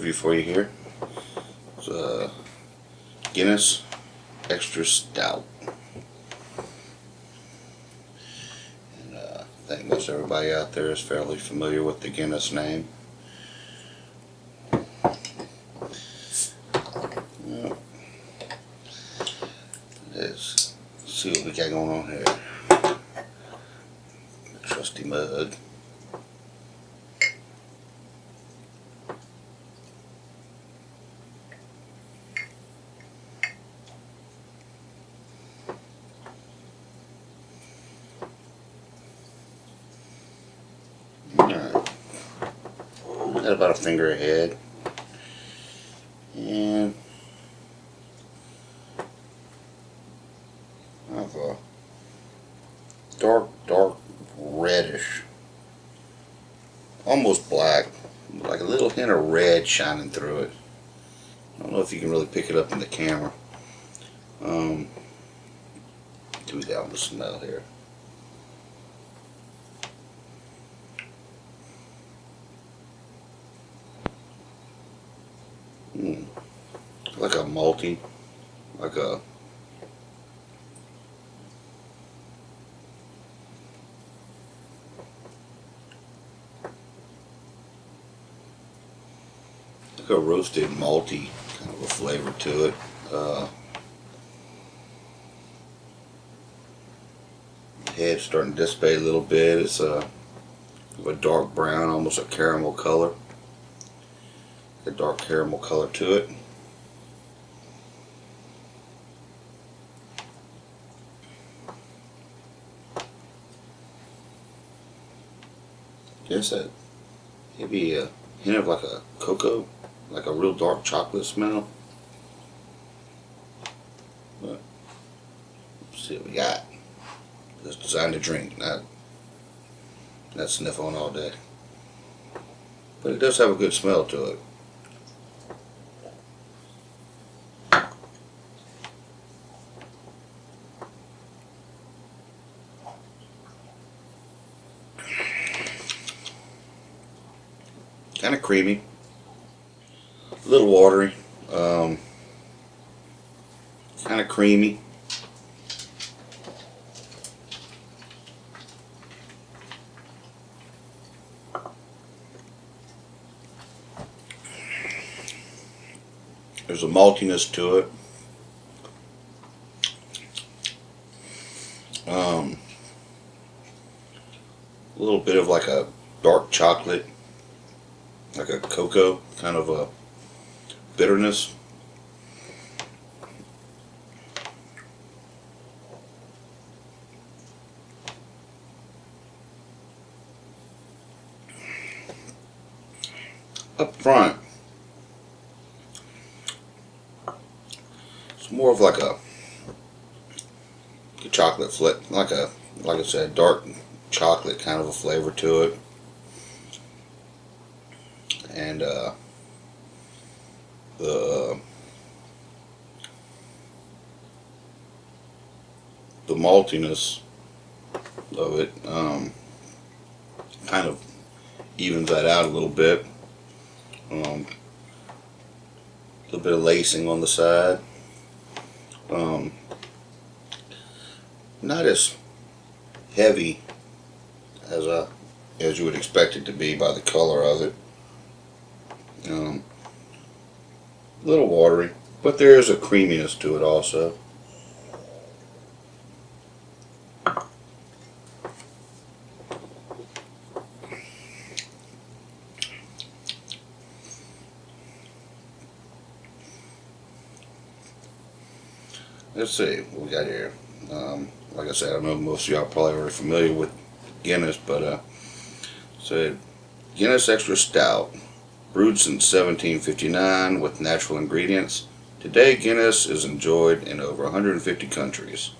review for you here. It's Guinness Extra Stout. And I think most everybody out there is fairly familiar with the Guinness name. Let's see what we got going on here. Trusty mug. Alright, got about a finger ahead, and I have a dark reddish, almost black, like a little hint of red shining through it. I don't know if you can really pick it up in the camera. Do that on the smell here. Like a malty, like a roasted malty kind of a flavor to it. Head's starting to dissipate a little bit. It's a dark brown, almost a caramel color. A dark caramel color to it. Guess that maybe a hint of like a cocoa, like a real dark chocolate smell. But let's see what we got. It's designed to drink, not sniff on all day. But it does have a good smell to it. Kind of creamy, a little watery, kind of creamy. There's a maltiness to it. A little bit of like a dark chocolate, like a cocoa kind of a bitterness. Up front, it's more of like a chocolate flip, like I said, dark chocolate kind of a flavor to it. And the maltiness of it kind of evens that out a little bit. A little bit of lacing on the side. Not as heavy as you would expect it to be by the color of it. A little watery, but there is a creaminess to it also. Let's see what we got here. Like I said, I know most of y'all probably already familiar with Guinness, but so Guinness Extra Stout, brewed since 1759 with natural ingredients. Today, Guinness is enjoyed in over 150 countries.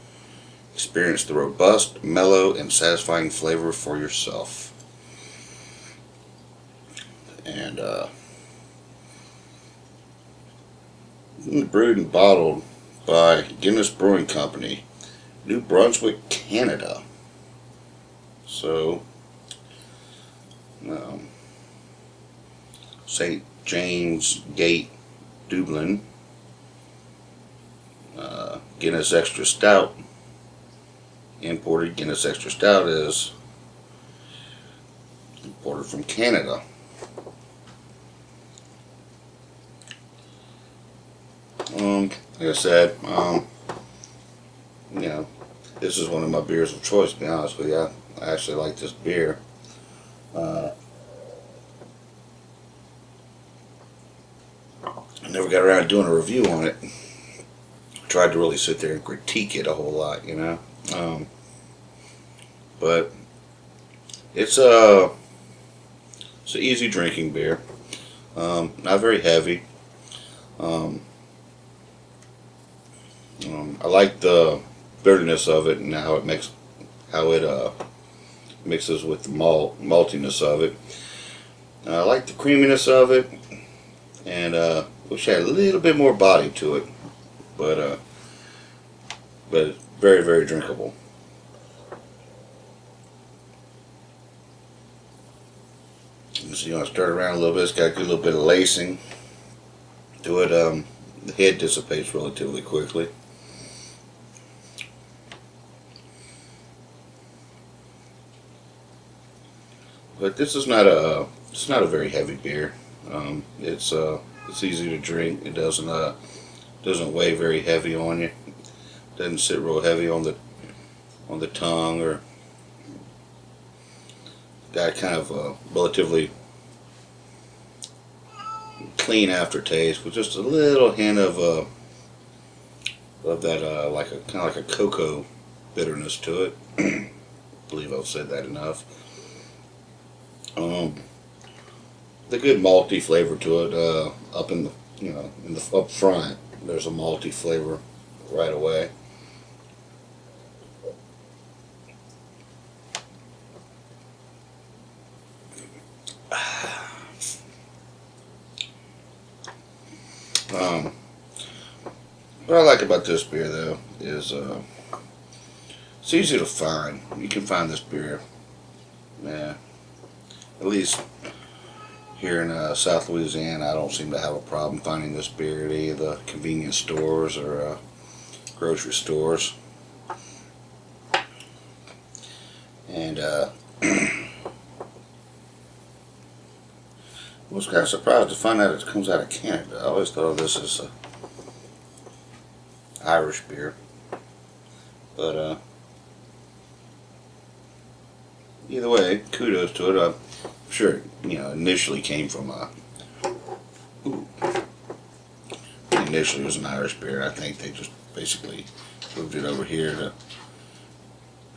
Experience the robust, mellow, and satisfying flavor for yourself. And brewed and bottled by Guinness Brewing Company, New Brunswick, Canada. So, St. James Gate Dublin, Guinness Extra Stout. Imported Guinness Extra Stout is imported from Canada. Like I said, you know, this is one of my beers of choice, to be honest with you. I actually like this beer. I never got around to doing a review on it. Tried to really sit there and critique it a whole lot, you know. But it's an easy drinking beer. Not very heavy. I like the bitterness of it and how it mixes with the maltiness of it. I like the creaminess of it, and wish I had a little bit more body to it, but it's very, very drinkable. So, you know, I stir it around a little bit. It's got a good little bit of lacing to it. The head dissipates relatively quickly. But this is not a very heavy beer. It's easy to drink. It doesn't weigh very heavy on you. It doesn't sit real heavy on the tongue, or got kind of a relatively clean aftertaste with just a little hint of that kind of like a cocoa bitterness to it. I believe I've said that enough. The good malty flavor to it, up front. There's a malty flavor right away. What I like about this beer, though, is it's easy to find. You can find this beer, at least here in South Louisiana. I don't seem to have a problem finding this beer at any of the convenience stores or grocery stores. And I was kind of surprised to find out it comes out of Canada. I always thought of this as Irish beer, but either way, kudos to it. I'm sure, you know, initially came from initially it was an Irish beer. I think they just basically moved it over here to,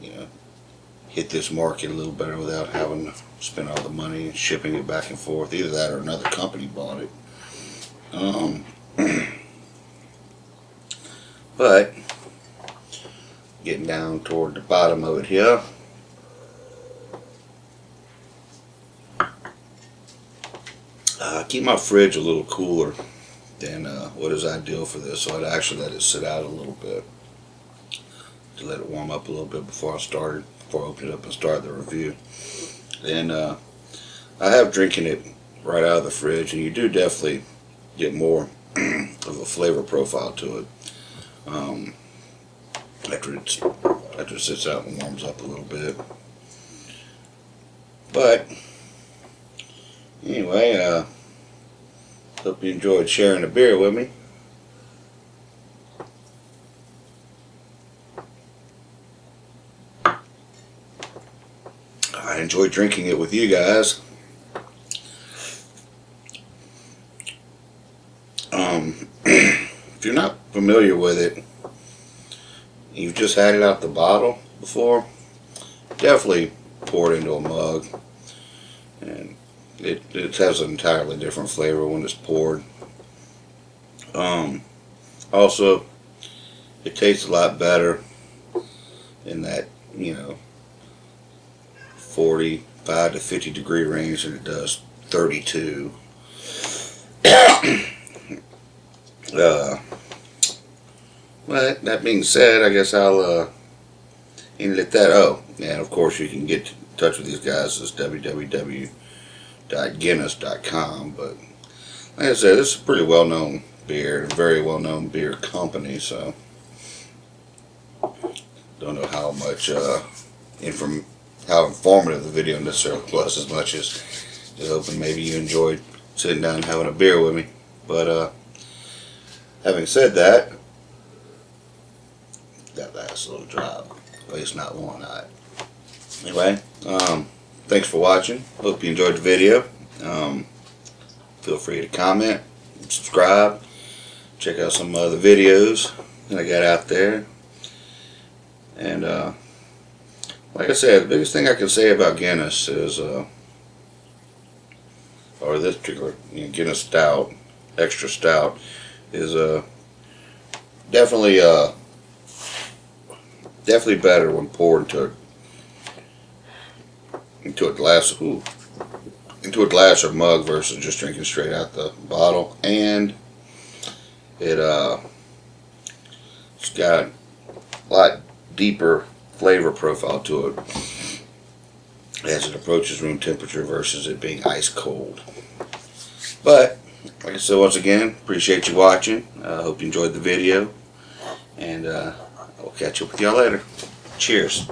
you know, hit this market a little better without having to spend all the money and shipping it back and forth. Either that or another company bought it. But getting down toward the bottom of it here, keep my fridge a little cooler than what is ideal for this, so I'd actually let it sit out a little bit to let it warm up a little bit before I open it up and start the review. And I have drinking it right out of the fridge, and you do definitely get more of a flavor profile to it after it sits out and warms up a little bit. But anyway, hope you enjoyed sharing the beer with me. I enjoy drinking it with you guys. If you're not familiar with it, you've just had it out the bottle before, definitely pour it into a mug, and it has an entirely different flavor when it's poured. Also, it tastes a lot better in that, you know, 45 to 50 degree range than it does 32. But that being said, I guess I'll end it at that. Oh, and of course you can get in touch with these guys at www.guinness.com, but like I said, this is a pretty well-known beer, a very well-known beer company, so don't know how much how informative the video necessarily was, as much as just hoping maybe you enjoyed sitting down and having a beer with me. But having said that, that last little drop, at least not one night. Anyway, thanks for watching. Hope you enjoyed the video. Feel free to comment, subscribe, check out some other videos that I got out there. And like I said, the biggest thing I can say about Guinness is, or this particular Guinness Stout, extra stout, is definitely better when poured into a glass. Into a glass or mug versus just drinking straight out the bottle. And it's got a lot deeper flavor profile to it as it approaches room temperature versus it being ice cold. But like I said, once again, appreciate you watching. I hope you enjoyed the video, and I'll catch up with y'all later. Cheers.